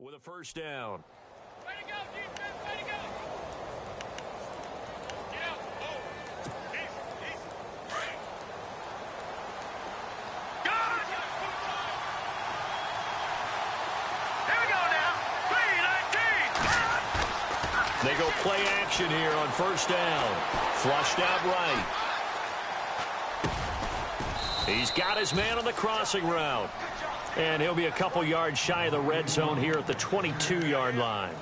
with a first down. Way to go, defense, way to go. Get out. Oh, easy. Right. Good. Here we go now. 3-19. They go play action here on first down. Flushed out right. He's got his man on the crossing route. And he'll be a couple yards shy of the red zone here at the 22-yard line.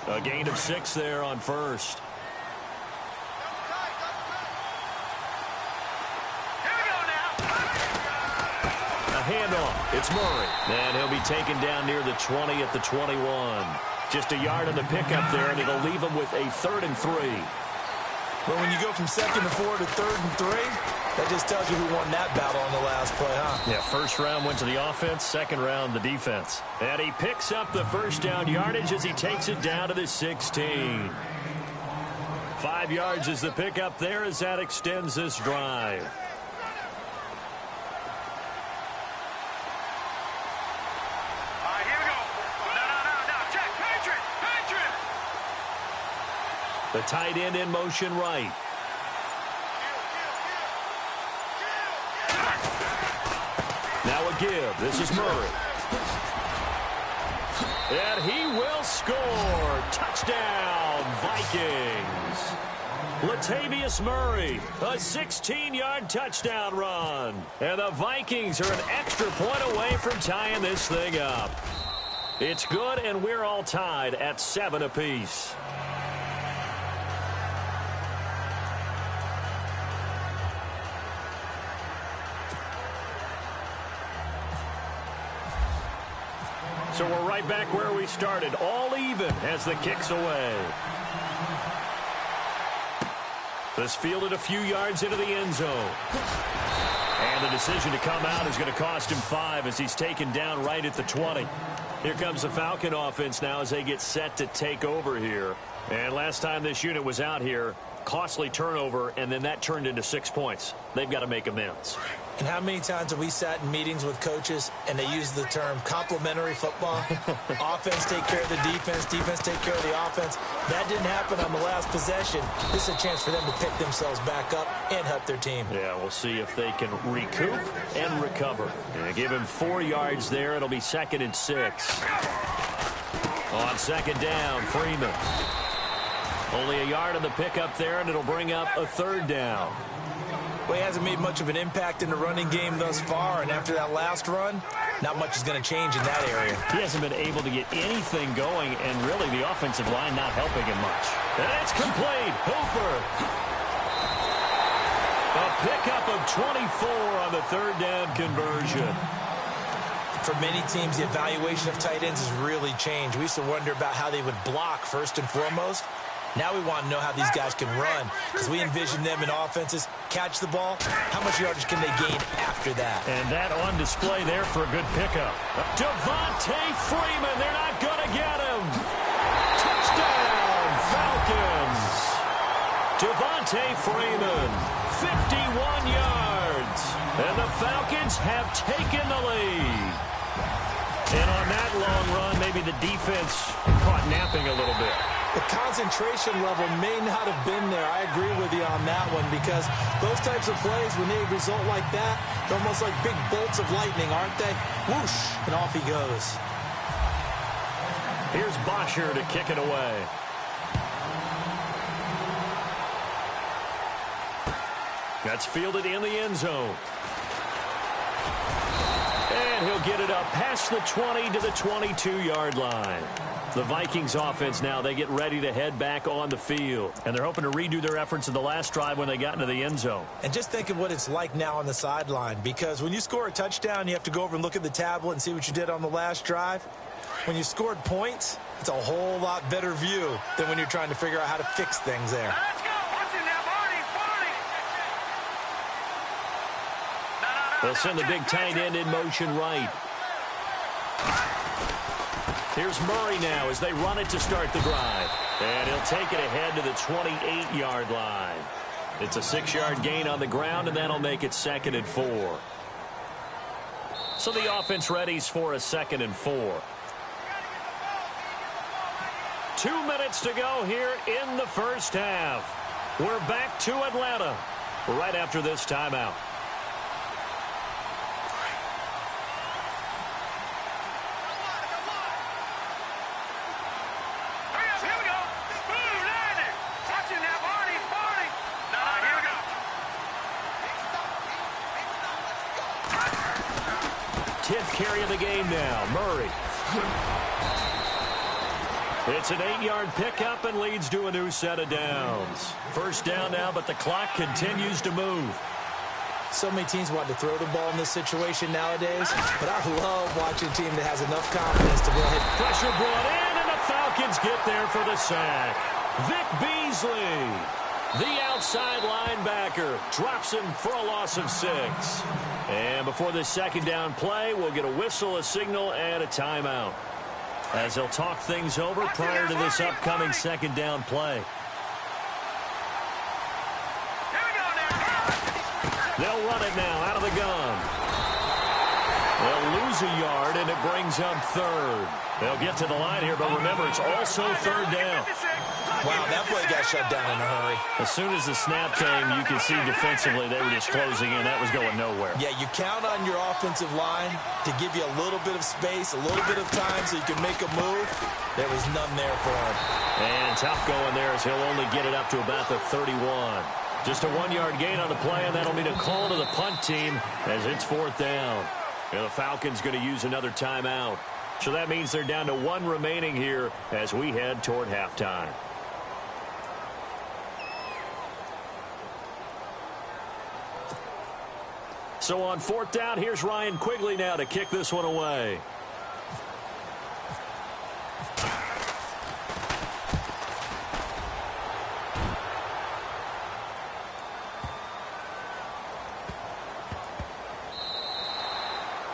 A gain of 6 there on first. Here we go now. A handoff. It's Murray. And he'll be taken down near the 20 at the 21. Just a yard on the pickup there, and it'll leave him with a 3rd and 3. Well, when you go from 2nd and 4 to 3rd and 3, that just tells you who won that battle on the last play, huh? Yeah, first round went to the offense, second round the defense. And he picks up the first down yardage as he takes it down to the 16. 5 yards is the pickup there as that extends this drive. All right, here we go. No. Check. Patriot. The tight end in motion right. Now a give. This is Murray. And he will score. Touchdown, Vikings. Latavius Murray, a 16-yard touchdown run. And the Vikings are an extra point away from tying this thing up. It's good, and we're all tied at 7 apiece. So we're right back where we started, all even as the kick's away. This fielded a few yards into the end zone. And the decision to come out is going to cost him 5 as he's taken down right at the 20. Here comes the Falcon offense now as they get set to take over here. And last time this unit was out here, costly turnover, and then that turned into 6 points. They've got to make amends. And how many times have we sat in meetings with coaches and they use the term complementary football? Offense take care of the defense, defense take care of the offense. That didn't happen on the last possession. This is a chance for them to pick themselves back up and help their team. Yeah, we'll see if they can recoup and recover. And give him 4 yards there. It'll be 2nd and 6. On 2nd down, Freeman. Only a yard on the pickup there, and it'll bring up a 3rd down. Well, he hasn't made much of an impact in the running game thus far, and after that last run, not much is going to change in that area. He hasn't been able to get anything going, and really the offensive line not helping him much. And it's complete. Hooper. A pickup of 24 on the 3rd down conversion. For many teams, the evaluation of tight ends has really changed. We used to wonder about how they would block first and foremost. Now we want to know how these guys can run, because we envision them in offenses, catch the ball, how much yardage can they gain after that? And that on display there for a good pickup. Devontae Freeman, they're not going to get him. Touchdown, Falcons. Devontae Freeman, 51 yards. And the Falcons have taken the lead. And on that long run, maybe the defense caught napping a little bit. The concentration level may not have been there. I agree with you on that one, because those types of plays, when they result like that, they're almost like big bolts of lightning, aren't they? Whoosh, and off he goes. Here's Bosher to kick it away. That's fielded in the end zone. And he'll get it up past the 20 to the 22-yard line. The Vikings offense now, they get ready to head back on the field. And they're hoping to redo their efforts in the last drive when they got into the end zone. And just think of what it's like now on the sideline, because when you score a touchdown, you have to go over and look at the tablet and see what you did on the last drive. When you scored points, it's a whole lot better view than when you're trying to figure out how to fix things there. Let's go. What's in there, Barney? They'll send the big tight end in motion right. Here's Murray now as they run it to start the drive. And he'll take it ahead to the 28-yard line. It's a 6-yard gain on the ground, and that'll make it 2nd and 4. So the offense readies for a 2nd and 4. 2 minutes to go here in the first half. We're back to Atlanta right after this timeout. Here we go. Boom, landed. Watch it now, Barney. Here we go. 10th carry of the game now. Murray. It's an 8-yard pickup and leads to a new set of downs. First down now, but the clock continues to move. So many teams want to throw the ball in this situation nowadays, but I love watching a team that has enough confidence to go ahead. Pressure brought in, and the Falcons get there for the sack. Vic Beasley, the outside linebacker, drops him for a loss of 6. And before this second down play, we'll get a whistle, a signal, and a timeout, as they'll talk things over prior to this upcoming second down play. They'll run it now out of the gun. They'll lose a yard, and it brings up 3rd. They'll get to the line here, but remember, it's also 3rd down. Wow, that play got shut down in a hurry. As soon as the snap came, you can see defensively they were just closing in. That was going nowhere. Yeah, you count on your offensive line to give you a little bit of space, a little bit of time so you can make a move. There was none there for him. And tough going there as he'll only get it up to about the 31. Just a 1-yard gain on the play, and that'll mean a call to the punt team as it's 4th down. And the Falcons going to use another timeout. So that means they're down to 1 remaining here as we head toward halftime. So on 4th down, here's Ryan Quigley now to kick this one away.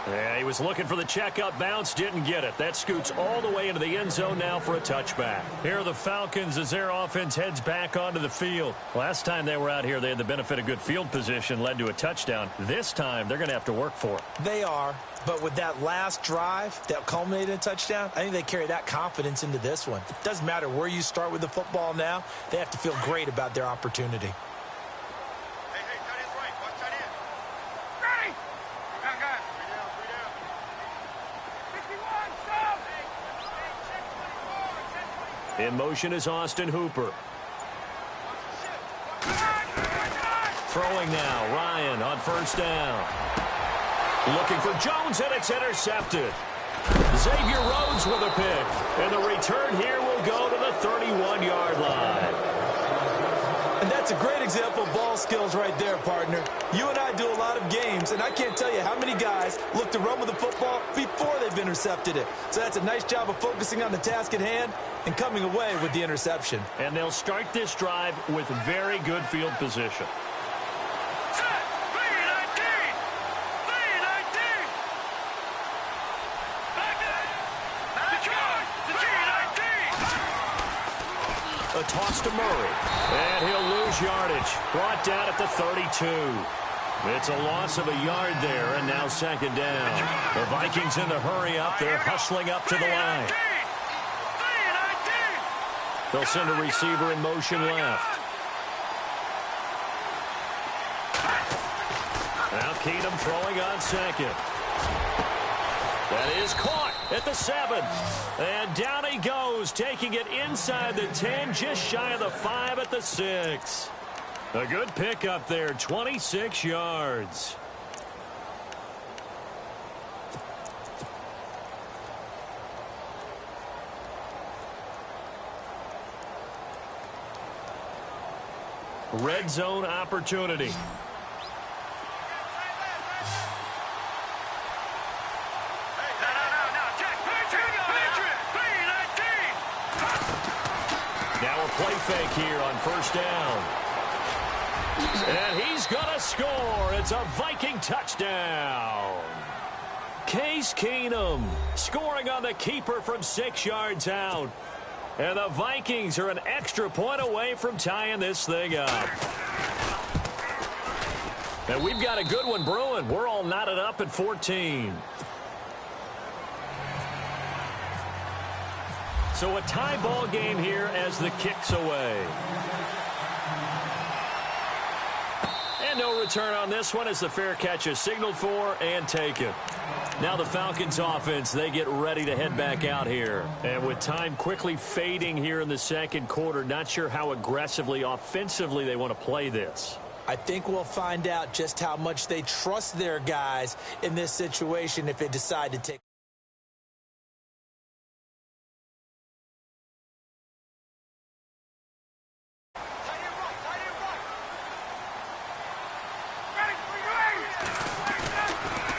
Yeah, he was looking for the checkup bounce, didn't get it. That scoots all the way into the end zone now for a touchback. Here are the Falcons as their offense heads back onto the field. Last time they were out here, they had the benefit of good field position, led to a touchdown. This time, they're going to have to work for it. They are, but with that last drive that culminated in a touchdown, I think they carry that confidence into this one. It doesn't matter where you start with the football now. They have to feel great about their opportunity. In motion is Austin Hooper. Throwing now, Ryan on 1st down. Looking for Jones, and it's intercepted. Xavier Rhodes with a pick. And the return here will go to the 31-yard line. And that's a great example of ball skills right there, partner. You and I do a lot of games, and I can't tell you how many guys look to run with the football before they've intercepted it. So that's a nice job of focusing on the task at hand and coming away with the interception. And they'll start this drive with very good field position. A toss to Murray, and he'll lose yardage. Brought down at the 32. It's a loss of a yard there, and now 2nd down. The Vikings in the hurry up. They're hustling up to the line. They'll send a receiver in motion left. Now Keenum throwing on 2nd. That is caught at the 7. And down he goes, taking it inside the 10, just shy of the 5 at the 6. A good pickup there, 26 yards. Red zone opportunity. Now a play fake here on 1st down. And he's going to score. It's a Viking touchdown. Case Keenum scoring on the keeper from 6 yards out. And the Vikings are an extra point away from tying this thing up. And we've got a good one brewing. We're all knotted up at 14. So a tie ball game here as the kick's away. And no return on this one as the fair catch is signaled for and taken. Now the Falcons offense, they get ready to head back out here. And with time quickly fading here in the second quarter, not sure how aggressively, offensively they want to play this. I think we'll find out just how much they trust their guys in this situation if they decide to take.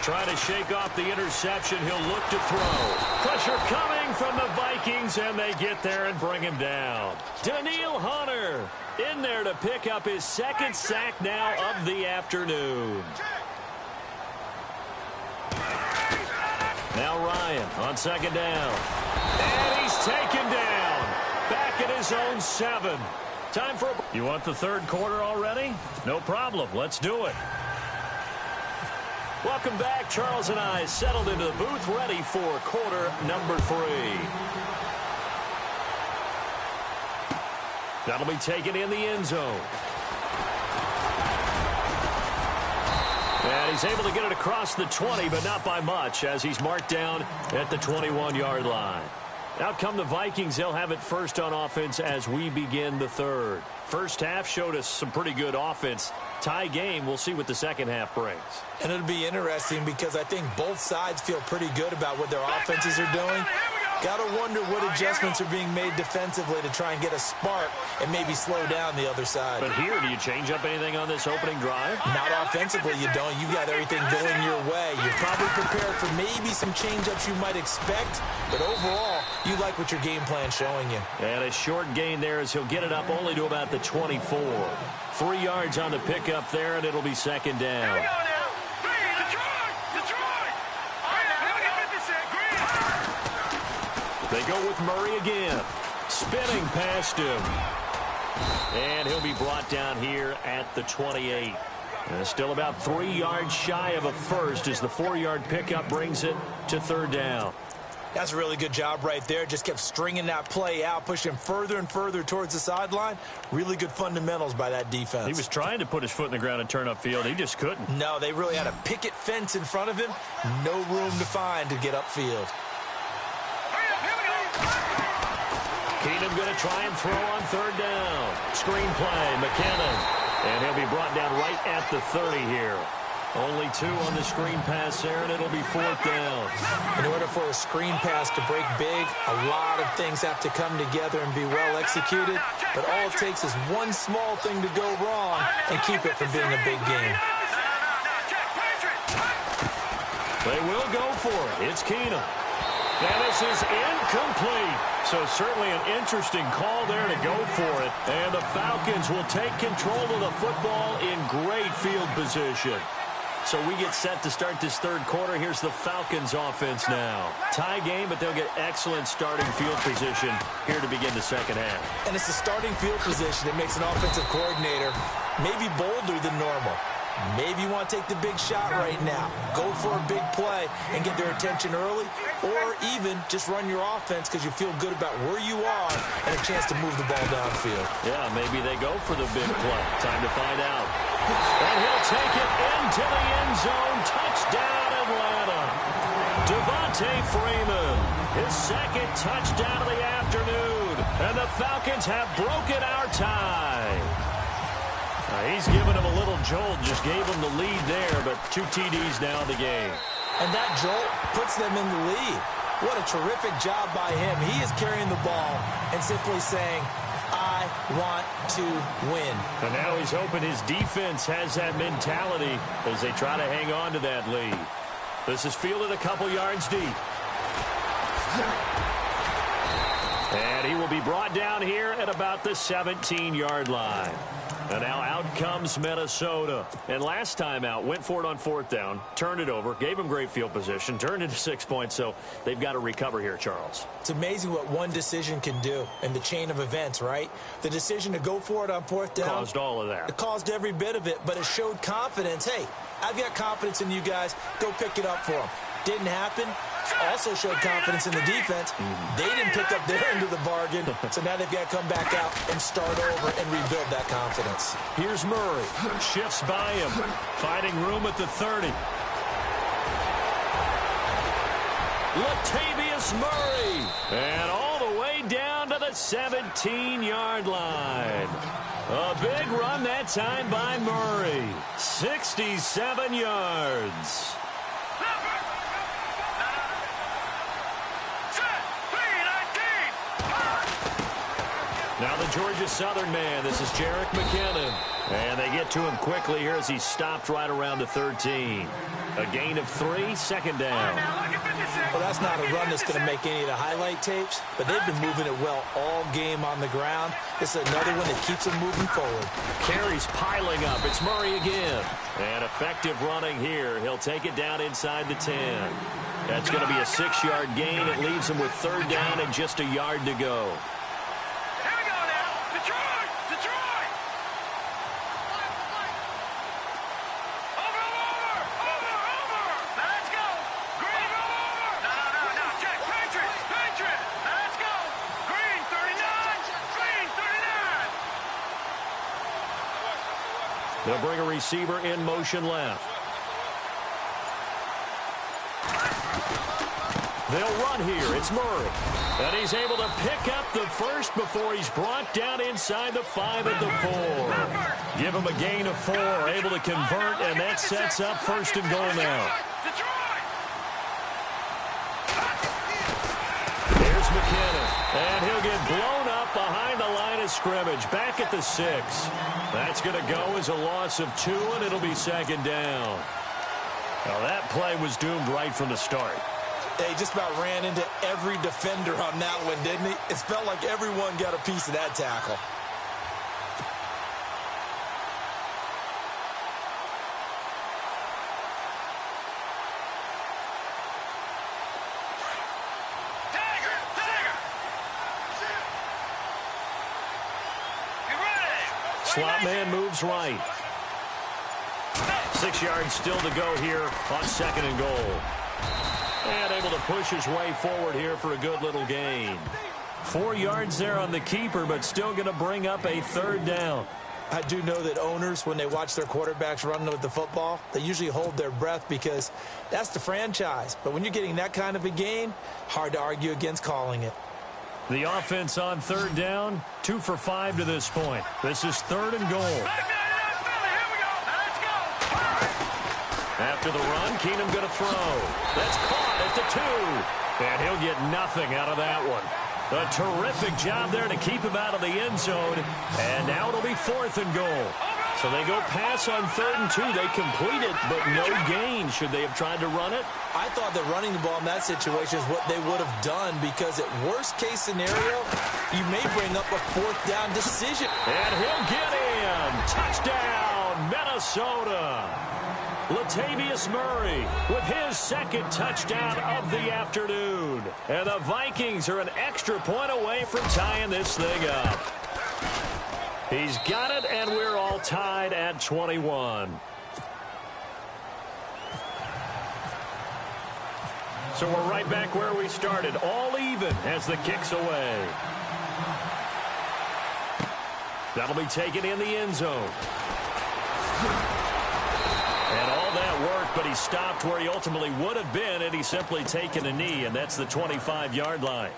Trying to shake off the interception. He'll look to throw. Pressure coming from the Vikings, and they get there and bring him down. Daniil Hunter in there to pick up his second sack now of the afternoon. Now Ryan on second down. And he's taken down. Back at his own 7. Time for a... You want the third quarter already? No problem. Let's do it. Welcome back. Charles and I settled into the booth, ready for quarter number 3. That'll be taken in the end zone. And he's able to get it across the 20, but not by much, as he's marked down at the 21-yard line. Out come the Vikings. They'll have it first on offense as we begin the third. First half showed us some pretty good offense. Tie game. We'll see what the second half brings. And it'll be interesting because I think both sides feel pretty good about what their offenses are doing. Got to wonder what adjustments are being made defensively to try and get a spark and maybe slow down the other side. But here, do you change up anything on this opening drive? Not offensively, you don't. You've got everything going your way. You're probably prepared for maybe some change-ups you might expect, but overall, you like what your game plan's showing you. And a short gain there as he'll get it up only to about the 24. 3 yards on the pickup there, and it'll be second down. Here we go now. Detroit! They go with Murray again. Spinning past him. And he'll be brought down here at the 28. And still about 3 yards shy of a first as the 4-yard pickup brings it to third down. That's a really good job right there. Just kept stringing that play out, pushing further and further towards the sideline. Really good fundamentals by that defense. He was trying to put his foot in the ground and turn upfield. He just couldn't. No, they really had a picket fence in front of him. No room to find to get upfield. Keenum going to try and throw on third down. Screen play, McKinnon. And he'll be brought down right at the 30 here. Only 2 on the screen pass there, and it'll be fourth down. In order for a screen pass to break big, a lot of things have to come together and be well executed. But all it takes is one small thing to go wrong and keep it from being a big game. They will go for it. It's Keenum. And this is incomplete. So certainly an interesting call there to go for it. And the Falcons will take control of the football in great field position. So we get set to start this third quarter. Here's the Falcons offense now. Tie game, but they'll get excellent starting field position here to begin the second half. And it's the starting field position that makes an offensive coordinator maybe bolder than normal. Maybe you want to take the big shot right now. Go for a big play and get their attention early, or even just run your offense because you feel good about where you are and a chance to move the ball downfield. Yeah, maybe they go for the big play. Time to find out. And he'll take it into the end zone. Touchdown, Atlanta. Devontae Freeman, his second touchdown of the afternoon. And the Falcons have broken our tie. He's given him a little jolt, just gave him the lead there, but 2 TDs now in the game. And that jolt puts them in the lead. What a terrific job by him. He is carrying the ball and simply saying, I want to win. And now he's hoping his defense has that mentality as they try to hang on to that lead. This is fielded a couple yards deep. And he will be brought down here at about the 17-yard line. And now out comes Minnesota. And last time out, went for it on fourth down, turned it over, gave him great field position, turned it to 6 points, so they've got to recover here, Charles. It's amazing what one decision can do in the chain of events, right? The decision to go for it on fourth down caused all of that. It caused every bit of it, but it showed confidence. Hey, I've got confidence in you guys. Go pick it up for them. Didn't happen. also showed confidence in the defense. They didn't pick up their end of the bargain, so now they've got to come back out and start over and rebuild that confidence. Here's Murray. Shifts by him. Finding room at the 30. Latavius Murray. And all the way down to the 17-yard line. A big run that time by Murray. 67 yards. Now the Georgia Southern man. This is Jerick McKinnon. And they get to him quickly here as he stopped right around the 13. A gain of 3, second down. Well, that's not a run that's going to make any of the highlight tapes, but they've been moving it well all game on the ground. This is another one that keeps them moving forward. Carries piling up. It's Murray again. And effective running here. He'll take it down inside the 10. That's going to be a 6-yard gain. It leaves him with third down and just a yard to go. They'll bring a receiver in motion left. They'll run here. It's Murray. And he's able to pick up the first before he's brought down inside the 5 at the 4. Give him a gain of 4. Able to convert, and that sets up first and goal now. Here's McKinnon. And he'll get blown up behind the line of scrimmage. Back at the 6. That's going to go as a loss of 2, and it'll be second down. Now, that play was doomed right from the start. He just about ran into every defender on that one, didn't he? It felt like everyone got a piece of that tackle. Slot man moves right. 6 yards still to go here on second and goal. And able to push his way forward here for a good little gain. 4 yards there on the keeper, but still going to bring up a third down. I do know that owners, when they watch their quarterbacks running with the football, they usually hold their breath because that's the franchise. But when you're getting that kind of a gain, hard to argue against calling it. The offense on third down, 2 for 5 to this point. This is third and goal. After the run, Keenum going to throw. That's caught at the 2. And he'll get nothing out of that one. A terrific job there to keep him out of the end zone. And now it'll be fourth and goal. So they go pass on third and 2. They complete it, but no gain. Should they have tried to run it? I thought that running the ball in that situation is what they would have done because at worst case scenario, you may bring up a fourth down decision. And he'll get in. Touchdown, Minnesota. Latavius Murray with his second touchdown of the afternoon. And the Vikings are an extra point away from tying this thing up. He's got it, and we're all tied at 21. So we're right back where we started, all even as the kick's away. That'll be taken in the end zone. And all that worked, but he stopped where he ultimately would have been, and he's simply taken a knee, and that's the 25-yard line.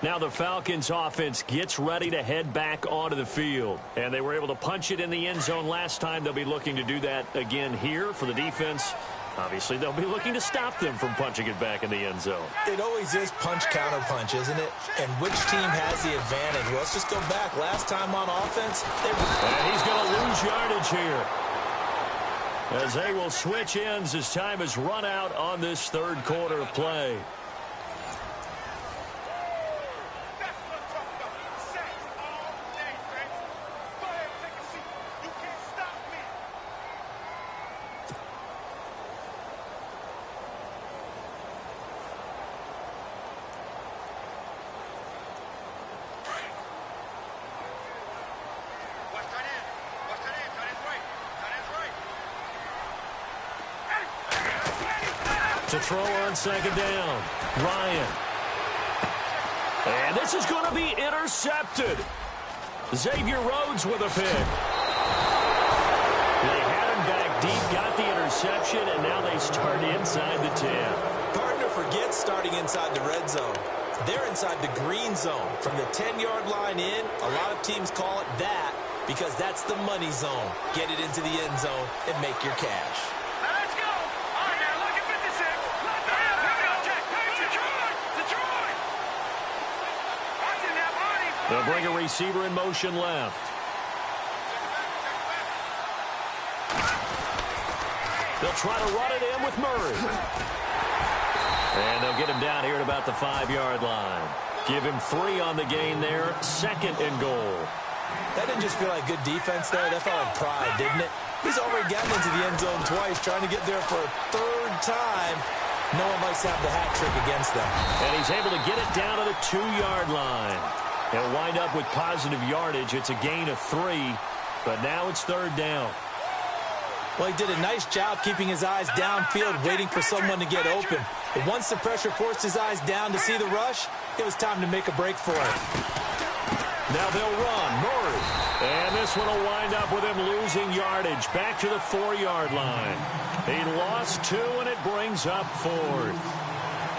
Now the Falcons offense gets ready to head back onto the field. And they were able to punch it in the end zone last time. They'll be looking to do that again here for the defense. Obviously, they'll be looking to stop them from punching it back in the end zone. It always is punch-counter-punch, isn't it? And which team has the advantage? Well, let's just go back. Last time on offense, and he's going to lose yardage here, as they will switch ends as time has run out on this third quarter of play. To To throw on second down, Ryan. And this is going to be intercepted. Xavier Rhodes with a pick. They had him back deep, got the interception, and now they start inside the 10. Gardner forgets starting inside the red zone. They're inside the green zone. From the 10-yard line in, a lot of teams call it that because that's the money zone. Get it into the end zone and make your cash. Let's go. All right, now look at 56. Here we go, Jack. Detroit. Watch it now, Barney. They'll bring a receiver in motion left. They'll try to run it in with Murray. And they'll get him down here at about the 5-yard line. Give him 3 on the gain there. 2nd and goal. That didn't just feel like good defense there. That felt like pride, didn't it? He's already gotten into the end zone twice, trying to get there for a 3rd time. No one likes to have the hat trick against them. And he's able to get it down to the 2-yard line. He'll wind up with positive yardage. It's a gain of 3, but now it's 3rd down. Well, he did a nice job keeping his eyes downfield, waiting for someone to get open. But once the pressure forced his eyes down to see the rush, it was time to make a break for it. Now they'll run. Murray. And this one will wind up with him losing yardage. Back to the 4-yard line. He lost 2, and it brings up 4th.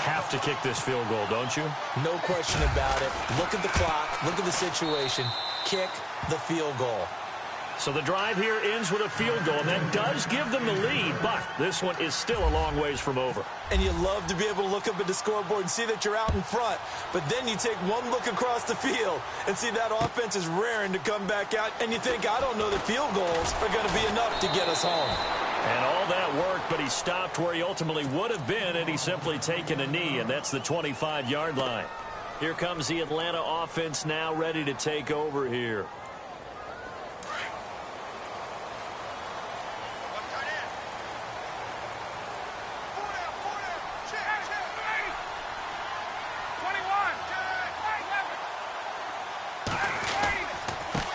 Have to kick this field goal, don't you? No question about it. Look at the clock. Look at the situation. Kick the field goal. So the drive here ends with a field goal, and that does give them the lead, but this one is still a long ways from over. And you love to be able to look up at the scoreboard and see that you're out in front, but then you take one look across the field and see that offense is raring to come back out, and you think, I don't know that field goals are going to be enough to get us home. And all that worked, but he stopped where he ultimately would have been, and he's simply taken a knee, and that's the 25-yard line. Here comes the Atlanta offense now ready to take over here.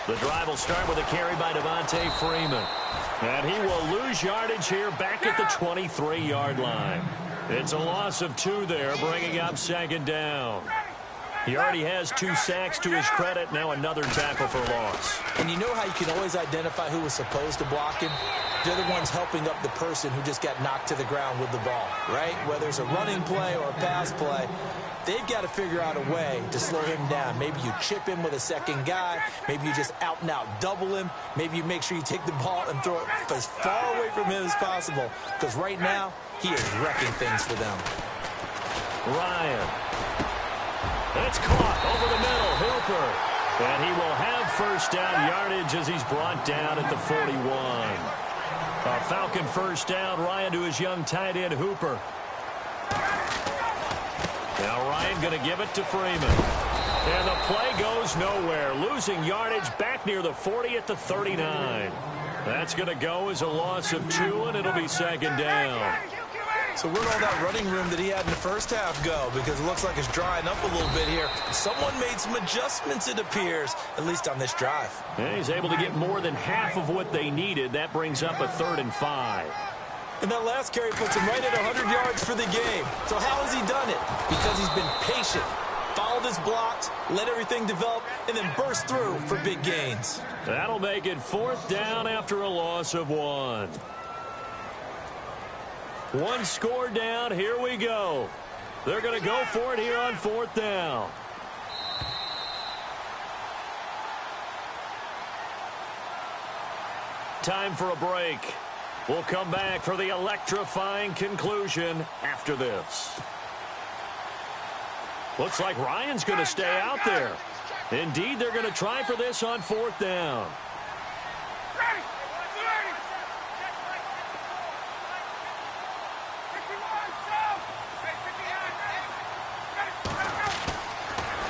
The drive will start with a carry by Devontae Freeman. And he will lose yardage here back at the 23-yard line. It's a loss of 2 there, bringing up 2nd down. He already has 2 sacks to his credit, now another tackle for loss. And you know how you can always identify who was supposed to block him? They're the ones helping up the person who just got knocked to the ground with the ball, right? Whether it's a running play or a pass play, they've got to figure out a way to slow him down. Maybe you chip him with a second guy. Maybe you just out-and-out double him. Maybe you make sure you take the ball and throw it as far away from him as possible. Because right now, he is wrecking things for them. Ryan. It's caught over the middle. Hooper. And he will have 1st down yardage as he's brought down at the 41. A Falcon 1st down. Ryan to his young tight end, Hooper. Now Ryan going to give it to Freeman. And the play goes nowhere. Losing yardage back near the 40 at the 39. That's going to go as a loss of 2, and it'll be 2nd down. So where'd all that running room that he had in the first half go? Because it looks like it's drying up a little bit here. Someone made some adjustments, it appears, at least on this drive. And he's able to get more than half of what they needed. That brings up a 3rd and 5. And that last carry puts him right at 100 yards for the game. So how has he done it? Because he's been patient, followed his blocks, let everything develop, and then burst through for big gains. That'll make it 4th down after a loss of 1. 1 score down. Here we go. They're going to go for it here on 4th down. Time for a break. We'll come back for the electrifying conclusion after this. Looks like Ryan's going to stay out there. Indeed, they're going to try for this on 4th down.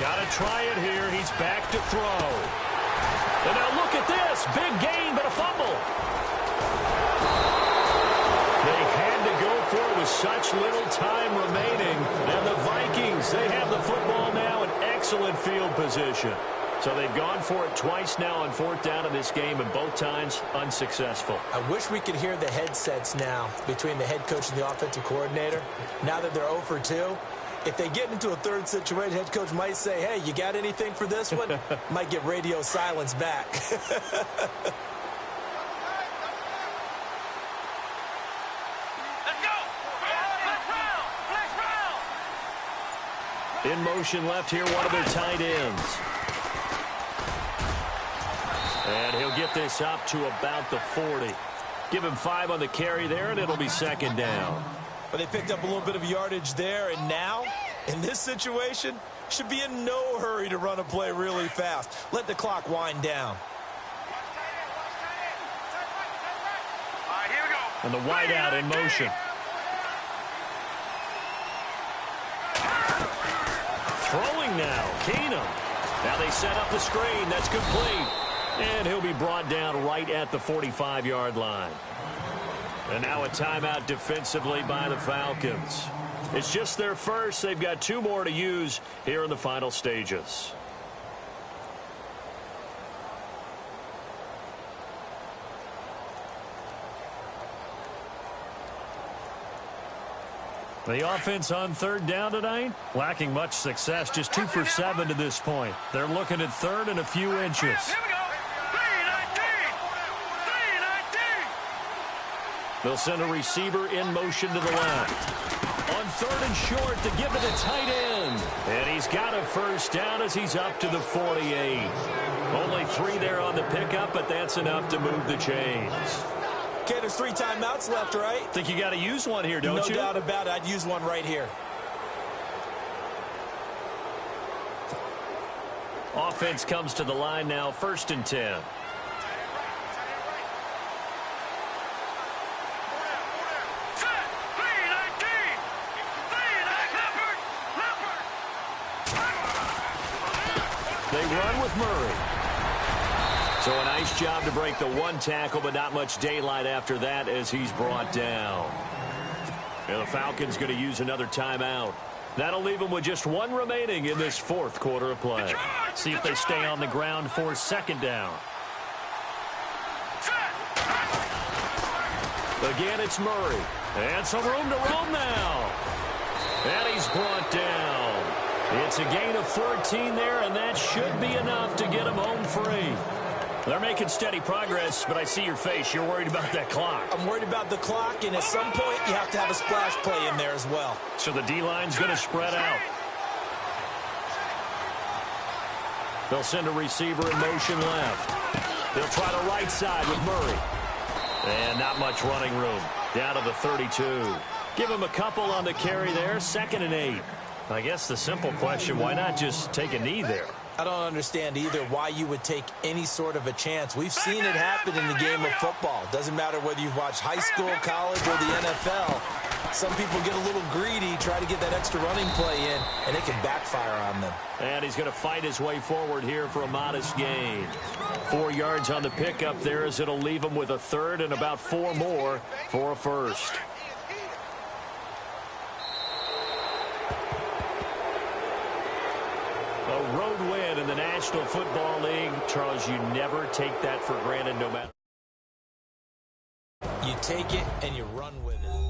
Got to try it here. He's back to throw. And now look at this. Big gain, but a fumble. They had to go for it with such little time remaining. And the Vikings, they have the football now in excellent field position. So they've gone for it twice now on fourth down in this game, and both times unsuccessful. I wish we could hear the headsets now between the head coach and the offensive coordinator. Now that they're 0 for 2, if they get into a third situation, head coach might say, hey, you got anything for this one? Might get radio silence back. In motion left here, one of their tight ends. And he'll get this up to about the 40. Give him 5 on the carry there, and it'll be second down. But they picked up a little bit of yardage there, and now, in this situation, should be in no hurry to run a play really fast. Let the clock wind down. All right, here we go. And the wideout in motion. Throwing now, Keenum. Now they set up the screen. That's complete. And he'll be brought down right at the 45-yard line. And now a timeout defensively by the Falcons. It's just their first. They've got 2 more to use here in the final stages. The offense on third down tonight, lacking much success, just 2 for 7 to this point. They're looking at third and a few inches. Here we go. 3-19. They'll send a receiver in motion to the left. On third and short to give it a tight end. And he's got a first down as he's up to the 48. Only 3 there on the pickup, but that's enough to move the chains. Okay, there's 3 timeouts left, right? Think you got to use one here, don't you? No doubt about it. I'd use one right here. Offense comes to the line now, 1st and 10. They run with Murray. So a nice job to break the 1 tackle, but not much daylight after that as he's brought down. And the Falcons going to use another timeout. That'll leave them with just 1 remaining in this 4th quarter of play. See if they stay on the ground for second down. Again, it's Murray. And some room to roam now. And he's brought down. It's a gain of 14 there, and that should be enough to get him home free. They're making steady progress, but I see your face. You're worried about that clock. I'm worried about the clock, and at some point, you have to have a splash play in there as well. So the D-line's going to spread out. They'll send a receiver in motion left. They'll try the right side with Murray. And not much running room. Down to the 32. Give him a couple on the carry there. 2nd and 8. I guess the simple question, why not just take a knee there? I don't understand either why you would take any sort of a chance. We've seen it happen in the game of football. Doesn't matter whether you've watched high school, college, or the NFL. Some people get a little greedy, try to get that extra running play in, and it can backfire on them. And he's going to fight his way forward here for a modest gain. 4 yards on the pickup there as it'll leave him with a 3rd and about 4 more for a 1st. A road win in the National Football League. Charles, you never take that for granted no matter. You take it and you run with it.